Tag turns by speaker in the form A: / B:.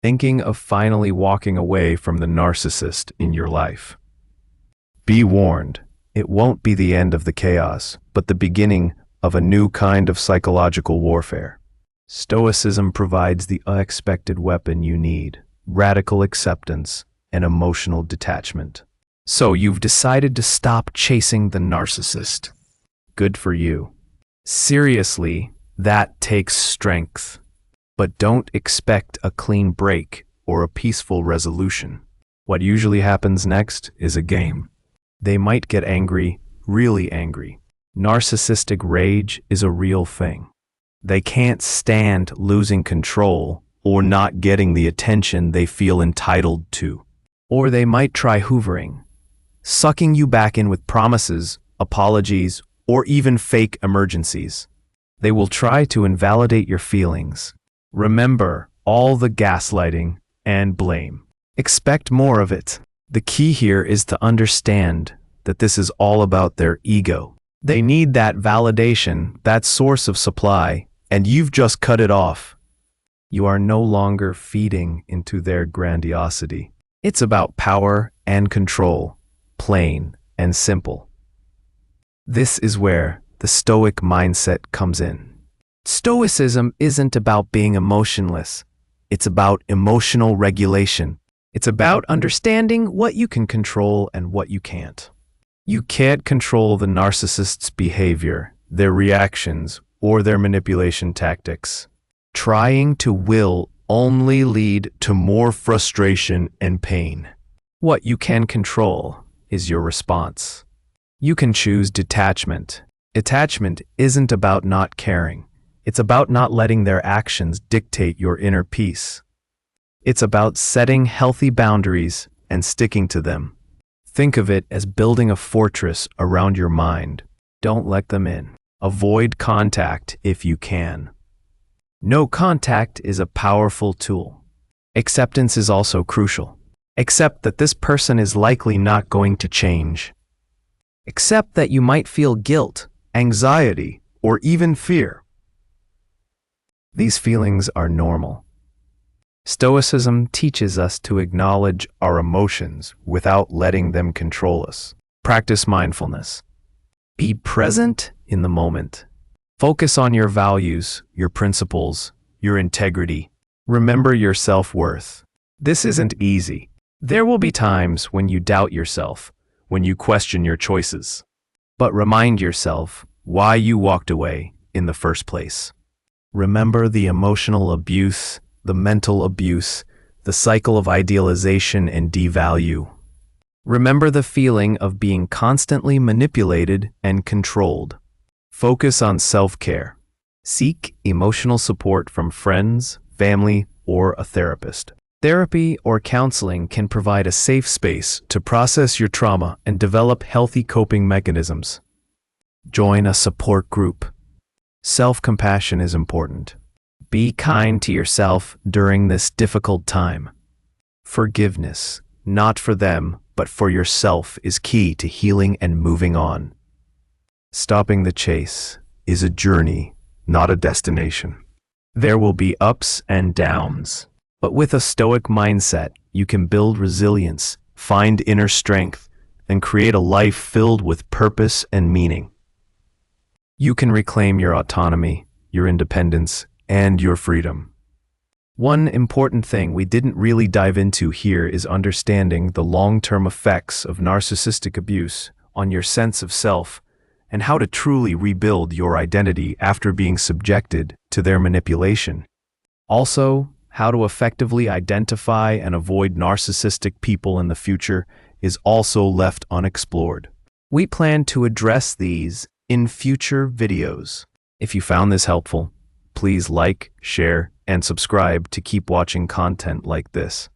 A: thinking of finally walking away from the narcissist in your life. Be warned, it won't be the end of the chaos, but the beginning of a new kind of psychological warfare. Stoicism provides the unexpected weapon you need: radical acceptance and emotional detachment. So you've decided to stop chasing the narcissist. Good for you. Seriously, that takes strength. But don't expect a clean break or a peaceful resolution. What usually happens next is a game. They might get angry, really angry. Narcissistic rage is a real thing. They can't stand losing control or not getting the attention they feel entitled to. Or they might try hoovering, sucking you back in with promises, apologies, or even fake emergencies. They will try to invalidate your feelings. Remember all the gaslighting and blame. Expect more of it. The key here is to understand that this is all about their ego. They need that validation, that source of supply, and you've just cut it off. You are no longer feeding into their grandiosity. It's about power and control, plain and simple. This is where the Stoic mindset comes in. Stoicism isn't about being emotionless. It's about emotional regulation. It's about understanding what you can control and what you can't. You can't control the narcissist's behavior, their reactions, or their manipulation tactics. Trying to will only lead to more frustration and pain. What you can control is your response. You can choose detachment. Detachment isn't about not caring. It's about not letting their actions dictate your inner peace. It's about setting healthy boundaries and sticking to them. Think of it as building a fortress around your mind. Don't let them in. Avoid contact if you can. No contact is a powerful tool. Acceptance is also crucial. Accept that this person is likely not going to change. Accept that you might feel guilt, anxiety, or even fear. These feelings are normal. Stoicism teaches us to acknowledge our emotions without letting them control us. Practice mindfulness. Be present in the moment. Focus on your values, your principles, your integrity. Remember your self-worth. This isn't easy. There will be times when you doubt yourself, when you question your choices. But remind yourself why you walked away in the first place. Remember the emotional abuse, the mental abuse, the cycle of idealization and devalue. Remember the feeling of being constantly manipulated and controlled. Focus on self-care. Seek emotional support from friends, family, or a therapist. Therapy or counseling can provide a safe space to process your trauma and develop healthy coping mechanisms. Join a support group. Self-compassion is important. Be kind to yourself during this difficult time. Forgiveness, not for them, but for yourself, is key to healing and moving on. Stopping the chase is a journey, not a destination. There will be ups and downs, but with a Stoic mindset, you can build resilience, find inner strength, and create a life filled with purpose and meaning. You can reclaim your autonomy, your independence, and your freedom. One important thing we didn't really dive into here is understanding the long-term effects of narcissistic abuse on your sense of self and how to truly rebuild your identity after being subjected to their manipulation. Also, how to effectively identify and avoid narcissistic people in the future is also left unexplored. We plan to address these in future videos. If you found this helpful, please like, share, and subscribe to keep watching content like this.